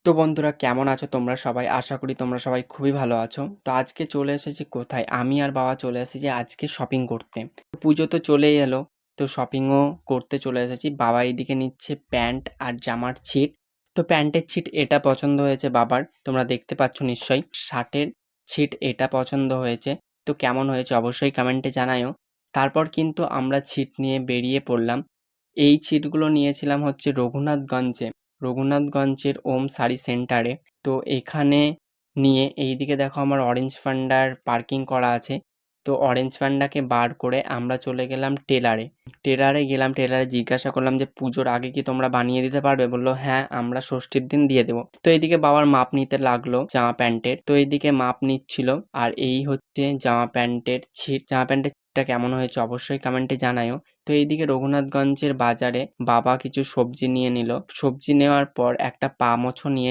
তো বন্ধুরা কেমন আছো তোমরা সবাই? আশা করি তোমরা সবাই খুবই ভালো আছো। তো আজকে চলে এসেছি কোথায়? আমি আর বাবা চলে এসেছি আজকে শপিং করতে। পুজো তো চলেই এলো, তো শপিংও করতে চলে এসেছি। বাবা এইদিকে নিচ্ছে প্যান্ট আর জামার ছিট। তো প্যান্টের ছিট এটা পছন্দ হয়েছে বাবার, তোমরা দেখতে পাচ্ছ নিশ্চয়ই। শার্টের ছিট এটা পছন্দ হয়েছে। তো কেমন হয়েছে অবশ্যই কমেন্টে জানায়ও। তারপর কিন্তু আমরা ছিট নিয়ে বেরিয়ে পড়লাম। এই ছিটগুলো নিয়েছিলাম হচ্ছে রঘুনাথগঞ্জের ওম শাড়ি সেন্টারে। তো এখানে নিয়ে এইদিকে দেখো আমার অরেঞ্জ পান্ডার পার্কিং করা আছে। তো অরেঞ্জ পান্ডাকে বার করে আমরা চলে গেলাম টেলারে জিজ্ঞাসা করলাম যে পুজোর আগে কি তোমরা বানিয়ে দিতে পারবে? বললো হ্যাঁ, আমরা ষষ্ঠীর দিন দিয়ে দেবো। তো এইদিকে বাবার মাপ নিতে লাগলো জামা প্যান্টের। তো এইদিকে মাপ নিচ্ছিল। আর এই হচ্ছে জামা প্যান্টের ছিটটা কেমন হয়েছে অবশ্যই কমেন্টে জানায়ও। তো এইদিকে রঘুনাথগঞ্জের বাজারে বাবা কিছু সবজি নিয়ে নিল। সবজি নেওয়ার পর একটা পা মোছো নিয়ে